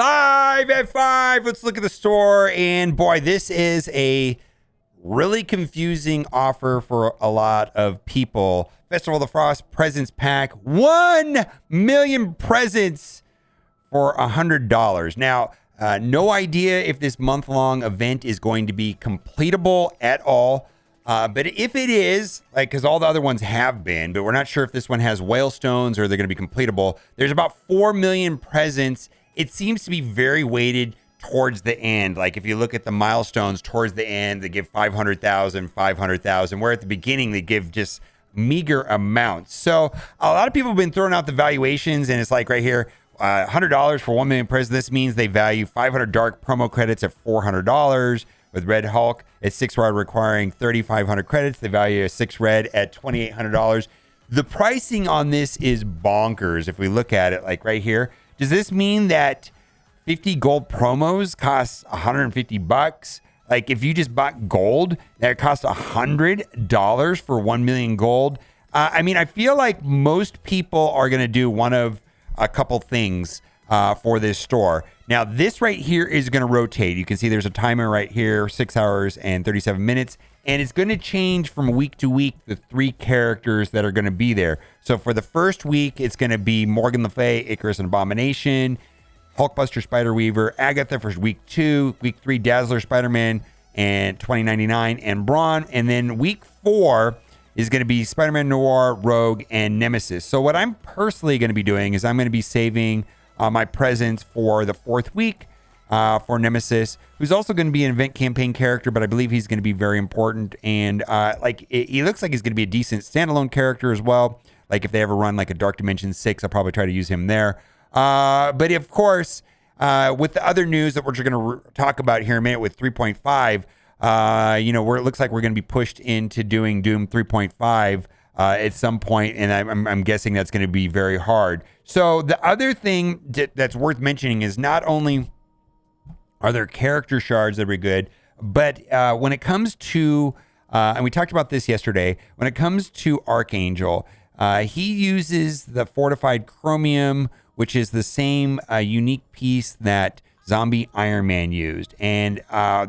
5 at 5. Let's look at the store. And boy, this is a really confusing offer for a lot of people. Festival of the Frost Presents Pack. 1 million presents for $100. Now, no idea if this month-long event is going to be completable at all. But if it is, like, because all the other ones have been, but we're not sure if this one has whalestones or they're going to be completable. There's about 4 million presents. It seems to be very weighted towards the end. Like if you look at the milestones towards the end, they give 500,000, where at the beginning they give just meager amounts. So a lot of people have been throwing out the valuations, and it's like right here, $100 for 1 million presents. This means they value 500 dark promo credits at $400. With Red Hulk at 6 red requiring 3,500 credits, they value a 6 red at $2,800. The pricing on this is bonkers. If we look at it like right here, does this mean that 50 gold promos cost $150? Like if you just bought gold, that costs $100 for 1 million gold. I mean, I feel like most people are going to do one of a couple things for this store. Now, this right here is going to rotate. You can see there's a timer right here, 6 hours and 37 minutes. And it's going to change from week to week, the 3 characters that are going to be there. So for the first week, it's going to be Morgan Le Fay, Icarus and Abomination, Hulkbuster, Spider-Weaver, Agatha for week 2, week 3, Dazzler, Spider-Man, and 2099 and Brawn. And then week 4 is going to be Spider-Man, Noir, Rogue, and Nemesis. So what I'm personally going to be doing is I'm going to be saving my presents for the 4th week for Nemesis, who's also going to be an event campaign character, but I believe he's going to be very important. And he looks like he's going to be a decent standalone character as well. Like if they ever run like a Dark Dimension 6, I'll probably try to use him there. But of course, with the other news that we're going to talk about here in a minute with 3.5, where it looks like we're going to be pushed into doing Doom 3.5 at some point, and I'm guessing that's going to be very hard. So the other thing that's worth mentioning is not only are there character shards that are good, but when it comes to, and we talked about this yesterday, when it comes to Archangel, he uses the fortified chromium, which is the same unique piece that Zombie Iron Man used. And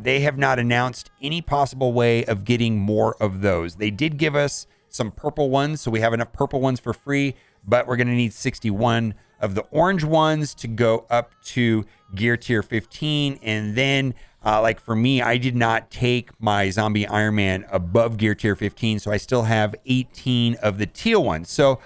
they have not announced any possible way of getting more of those. They did give us some purple ones, so we have enough purple ones for free, but we're going to need 61 of the orange ones to go up to gear tier 15. And then like for me, I did not take my Zombie Iron Man above gear tier 15, so I still have 18 of the teal ones. So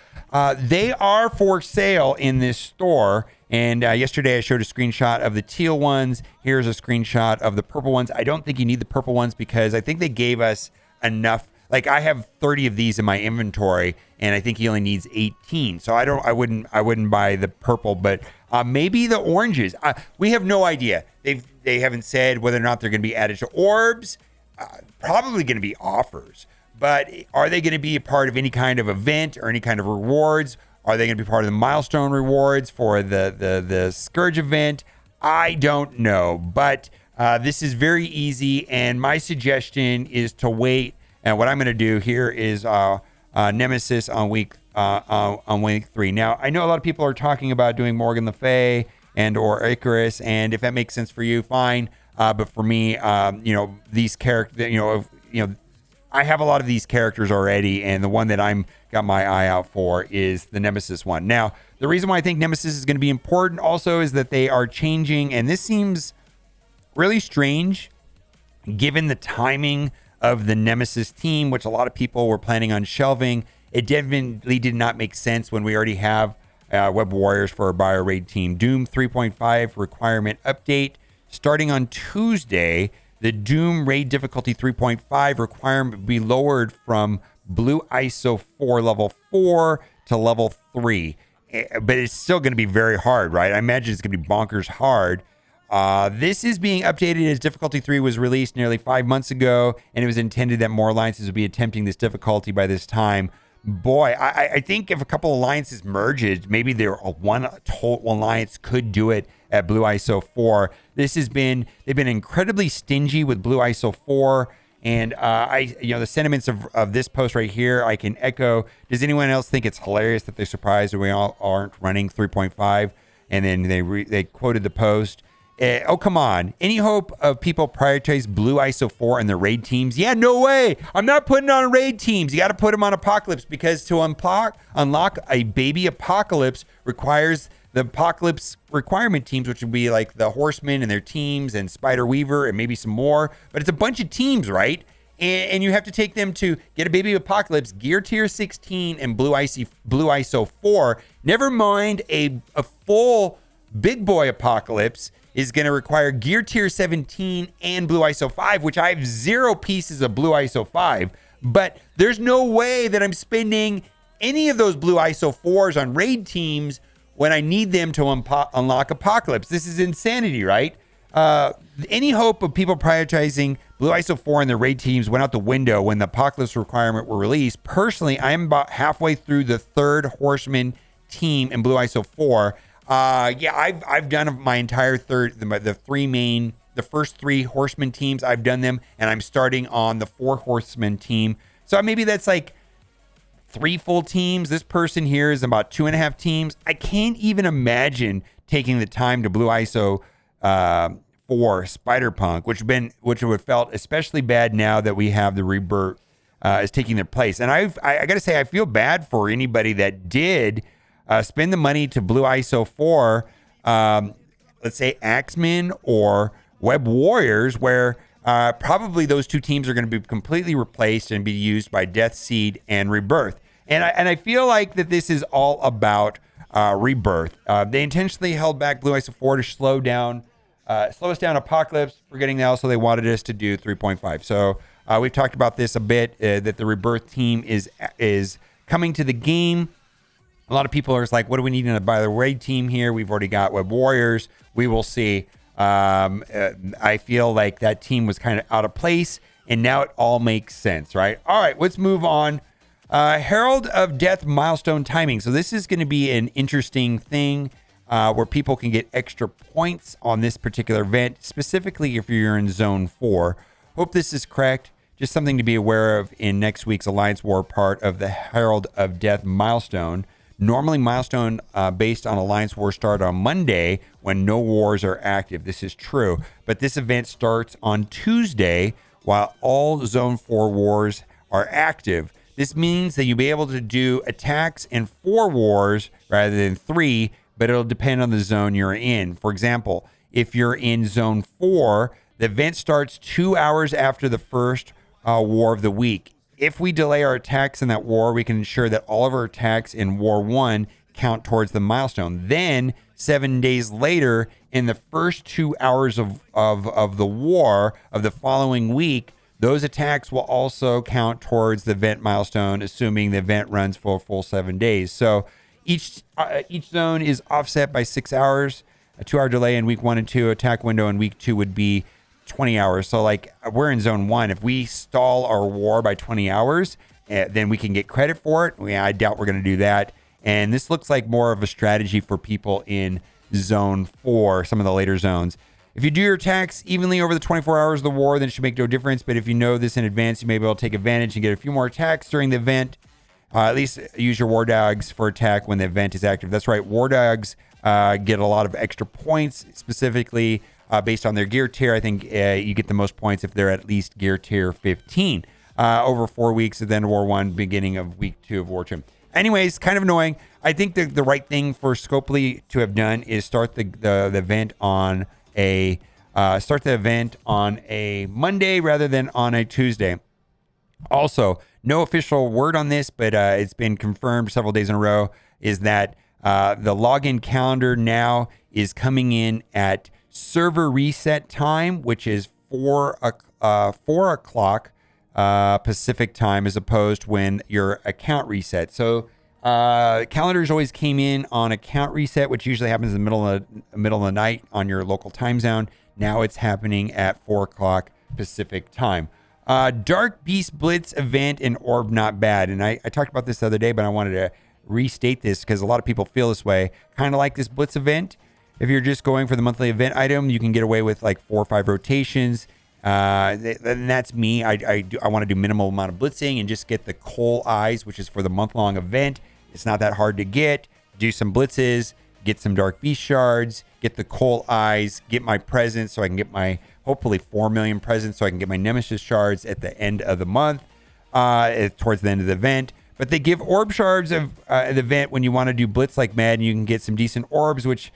they are for sale in this store. And yesterday I showed a screenshot of the teal ones. Here's a screenshot of the purple ones. I don't think you need the purple ones because I think they gave us enough. Like I have 30 of these in my inventory, and I think he only needs 18. So I wouldn't buy the purple, but maybe the oranges. We have no idea. They haven't said whether or not they're going to be added to orbs. Probably going to be offers, but are they going to be a part of any kind of event or any kind of rewards? Are they going to be part of the milestone rewards for the Scourge event? I don't know, but this is very easy, and my suggestion is to wait. And what I'm going to do here is Nemesis on week 3. Now, I know a lot of people are talking about doing Morgan Le Fay and or Icarus, and if that makes sense for you, fine. But for me, these characters, I have a lot of these characters already, and the one that I'm got my eye out for is the Nemesis one. Now, the reason why I think Nemesis is going to be important also is that they are changing, and this seems really strange given the timing of the Nemesis team, which a lot of people were planning on shelving. It definitely did not make sense when we already have Web Warriors for our Bio Raid team. Doom 3.5 requirement update. Starting on Tuesday, the Doom Raid difficulty 3.5 requirement will be lowered from Blue ISO 4 level 4 to level 3. But it's still going to be very hard, right? I imagine it's going to be bonkers hard. This is being updated as difficulty 3 was released nearly 5 months ago, and it was intended that more alliances would be attempting this difficulty by this time. Boy, I think if a couple alliances merged, maybe one total alliance could do it at Blue ISO 4. They've been incredibly stingy with Blue ISO 4, and the sentiments of this post right here, I can echo. Does anyone else think it's hilarious that they're surprised that we all aren't running 3.5? And then they quoted the post. Oh, come on. Any hope of people prioritize Blue ISO 4 and the raid teams? Yeah, no way. I'm not putting on raid teams. You got to put them on Apocalypse, because to unlock a baby Apocalypse requires the Apocalypse requirement teams, which would be like the Horsemen and their teams and Spider Weaver and maybe some more. But it's a bunch of teams, right? And you have to take them to get a baby Apocalypse, gear tier 16, and Blue ISO 4. Never mind a full big boy Apocalypse is going to require gear tier 17 and Blue ISO 5, which I have 0 pieces of Blue ISO 5. But there's no way that I'm spending any of those Blue ISO 4s on raid teams when I need them to unlock Apocalypse. This is insanity, right? Any hope of people prioritizing Blue ISO 4 and the raid teams went out the window when the Apocalypse requirement were released. Personally, I am about halfway through the 3rd Horseman team in Blue ISO 4. I've done my entire the first 3 Horseman teams. I've done them, and I'm starting on the 4 Horseman team. So maybe that's like 3 full teams. This person here is about 2.5 teams. I can't even imagine taking the time to Blue ISO 4 Spider-Punk, which would have felt especially bad now that we have the Rebirth is taking their place. And I got to say, I feel bad for anybody that did spend the money to Blue ISO 4, let's say Axemen or Web Warriors, where probably those 2 teams are going to be completely replaced and be used by Death Seed and Rebirth. And I feel like that this is all about Rebirth. They intentionally held back Blue ISO 4 to slow us down Apocalypse, forgetting that also they wanted us to do 3.5. So we've talked about this a bit, that the Rebirth team is coming to the game. A lot of people are like, what do we need to buy the raid team here? We've already got Web Warriors. We will see. I feel like that team was kind of out of place, and now it all makes sense, right? All right, let's move on. Herald of Death milestone timing. So this is going to be an interesting thing where people can get extra points on this particular event, specifically if you're in Zone 4. Hope this is correct. Just something to be aware of in next week's Alliance War part of the Herald of Death milestone. Normally, milestone based on Alliance War start on Monday when no wars are active. This is true. But this event starts on Tuesday while all Zone 4 wars are active. This means that you'll be able to do attacks in 4 wars rather than 3, but it'll depend on the zone you're in. For example, if you're in Zone 4, the event starts 2 hours after the first war of the week. If we delay our attacks in that war, we can ensure that all of our attacks in War 1 count towards the milestone. Then, 7 days later, in the first 2 hours of the war of the following week, those attacks will also count towards the event milestone, assuming the event runs for a full 7 days. So each zone is offset by 6 hours. A 2-hour delay in week 1 and 2. Attack window in week 2 would be 20 hours. So like we're in Zone 1. If we stall our war by 20 hours, then we can get credit for it. I doubt we're going to do that. And this looks like more of a strategy for people in Zone 4, some of the later zones. If you do your attacks evenly over the 24 hours of the war, then it should make no difference. But if you know this in advance, you may be able to take advantage and get a few more attacks during the event. At least use your War Dogs for attack when the event is active. That's right. War Dogs get a lot of extra points, specifically based on their gear tier. I think you get the most points if they're at least gear tier 15 over 4 weeks of then War 1, beginning of week 2 of War 2. Anyways, kind of annoying. I think the right thing for Scopely to have done is start the event on a Monday rather than on a Tuesday. Also, no official word on this, but it's been confirmed several days in a row, is that the login calendar now is coming in at server reset time, which is 4 o'clock Pacific time, as opposed to when your account reset. So calendars always came in on account reset, which usually happens in the middle of the night on your local time zone. Now it's happening at 4 o'clock Pacific time. Dark Beast Blitz event and Orb not bad. And I talked about this the other day, but I wanted to restate this because a lot of people feel this way. Kind of like this Blitz event. If you're just going for the monthly event item, you can get away with like 4 or 5 rotations. And that's me. I want to do minimal amount of blitzing and just get the Coal Eyes, which is for the month-long event. It's not that hard to get. Do some blitzes, get some Dark Beast shards, get the Coal Eyes, get my presents so I can get my hopefully 4 million presents so I can get my Nemesis shards at the end of the month, towards the end of the event. But they give orb shards of the event when you want to do Blitz like mad, and you can get some decent orbs, which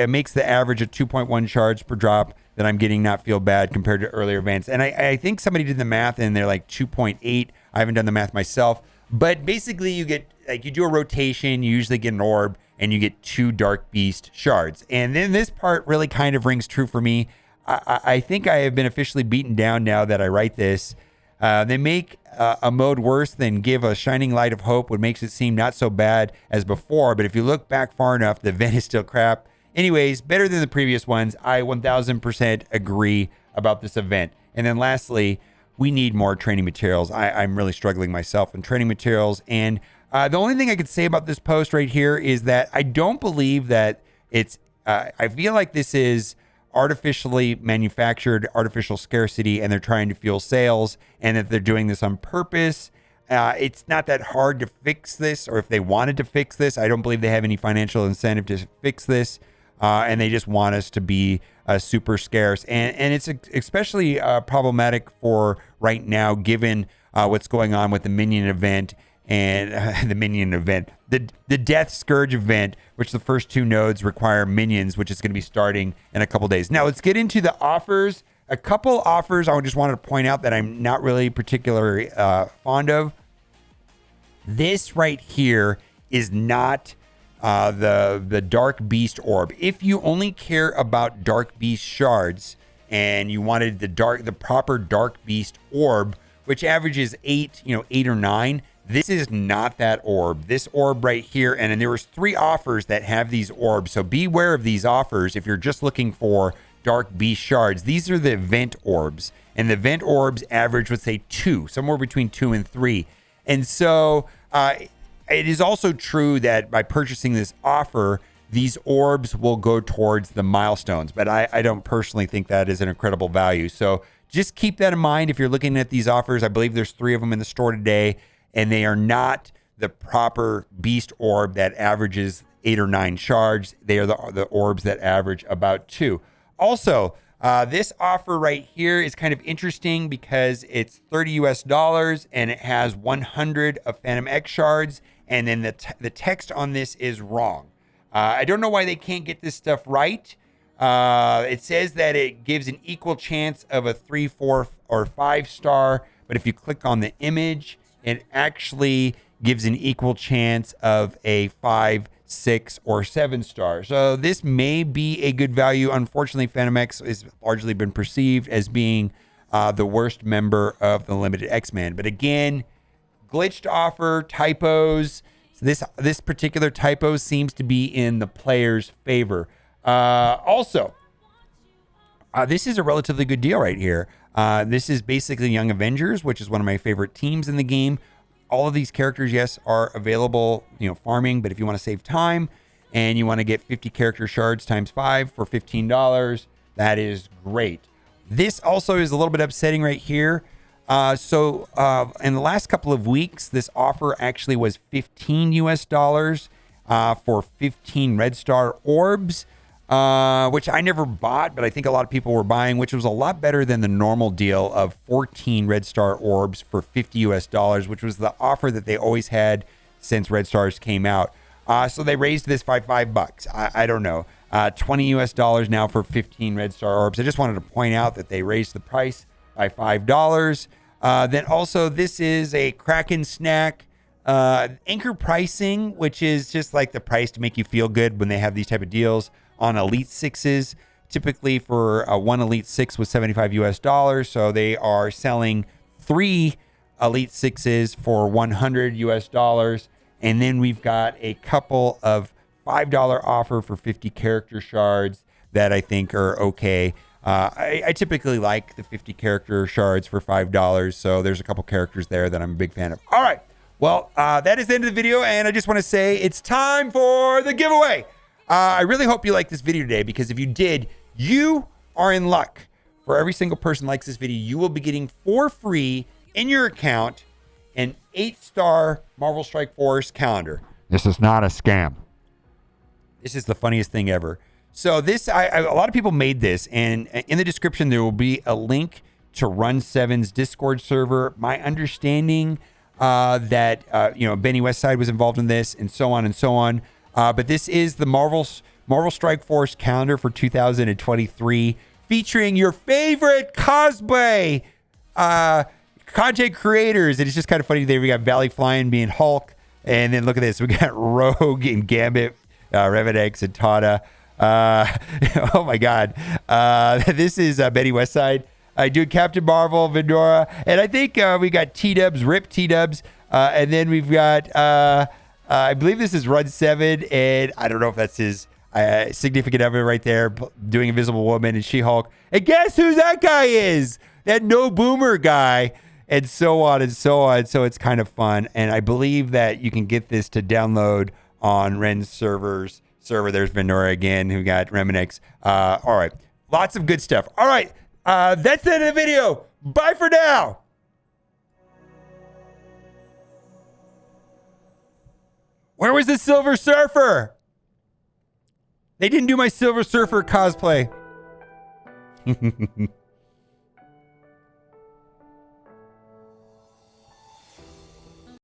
makes the average of 2.1 shards per drop that I'm getting not feel bad compared to earlier events. And I think somebody did the math and they're like 2.8. I haven't done the math myself. But basically you get, like, you do a rotation, you usually get an orb, and you get 2 Dark Beast shards. And then this part really kind of rings true for me. I think I have been officially beaten down now that I write this. They make a mode worse than give a shining light of hope, what makes it seem not so bad as before. But if you look back far enough, the event is still crap. Anyways, better than the previous ones. I 1000% agree about this event. And then lastly, we need more training materials. I'm really struggling myself in training materials. And the only thing I could say about this post right here is that I don't believe that it's, I feel like this is artificially manufactured, artificial scarcity, and they're trying to fuel sales, and that they're doing this on purpose. It's not that hard to fix this, or if they wanted to fix this, I don't believe they have any financial incentive to fix this. And they just want us to be super scarce. And it's especially problematic for right now, given what's going on with the Minion event and the Death Scourge event, which the first 2 nodes require minions, which is going to be starting in a couple days. Now, let's get into the offers. A couple offers I just wanted to point out that I'm not really particularly fond of. This right here is not the Dark Beast orb. If you only care about Dark Beast shards and you wanted the proper Dark Beast orb, which averages 8 or 9, this is not that orb. This orb right here, and there was 3 offers that have these orbs, so beware of these offers if you're just looking for Dark Beast shards. These are the event orbs, and the event orbs average, let's say, 2, somewhere between 2 and 3. And so it is also true that by purchasing this offer, these orbs will go towards the milestones, but I don't personally think that is an incredible value. So just keep that in mind if you're looking at these offers. I believe there's 3 of them in the store today, and they are not the proper beast orb that averages 8 or 9 shards. They are the orbs that average about 2. Also, this offer right here is kind of interesting because it's $30 and it has 100 of Phantom X shards. And then the text on this is wrong. I don't know why they can't get this stuff right. It says that it gives an equal chance of a 3, 4, or 5 star. But if you click on the image, it actually gives an equal chance of a 5, 6, or 7 star. So this may be a good value. Unfortunately, Phantom X has largely been perceived as being the worst member of the Limited X-Men. But again, glitched offer, typos. This particular typo seems to be in the player's favor. Also, this is a relatively good deal right here. This is basically Young Avengers, which is one of my favorite teams in the game. All of these characters, yes, are available, farming, but if you want to save time and you want to get 50 character shards times 5 for $15, that is great. This also is a little bit upsetting right here. So in the last couple of weeks, this offer actually was $15 for 15 Red Star orbs, which I never bought, but I think a lot of people were buying, which was a lot better than the normal deal of 14 Red Star orbs for $50, which was the offer that they always had since Red Stars came out. So they raised this by $5. I don't know, $20 now for 15 Red Star orbs. I just wanted to point out that they raised the price by $5. Then also, this is a Kraken snack. Anchor pricing, which is just like the price to make you feel good when they have these type of deals on Elite Sixes. Typically for one Elite Six was $75. So they are selling 3 Elite Sixes for $100. And then we've got a couple of $5 offer for 50 character shards that I think are okay. I typically like the 50 character shards for $5. So there's a couple characters there that I'm a big fan of. All right. Well, that is the end of the video. And I just want to say it's time for the giveaway. I really hope you liked this video today, because if you did, you are in luck. For every single person who likes this video, you will be getting for free in your account an 8-star Marvel Strike Force calendar. This is not a scam. This is the funniest thing ever. So this, a lot of people made this, and in the description there will be a link to Run 7's Discord server. My understanding that Benny Westside was involved in this, and so on and so on. But this is the Marvel Strike Force calendar for 2023, featuring your favorite cosplay content creators. And it's just kind of funny today. We got Valley Flying being Hulk, and then look at this. We got Rogue and Gambit, Revenex and Tata. Oh my God. This is Benny Westside. I do Captain Marvel, Vendora, and I think we got T-Dubs, Rip T-Dubs, and then we've got, I believe this is Run 7, and I don't know if that's his significant other right there, doing Invisible Woman and She-Hulk. And guess who that guy is? That No Boomer guy, and so on and so on. So it's kind of fun, and I believe that you can get this to download on Ren's server. There's Vendora again, who got Remenex. All right, lots of good stuff. All right. That's the end of the video. Bye for now. Where was the Silver Surfer? They didn't do my Silver Surfer cosplay.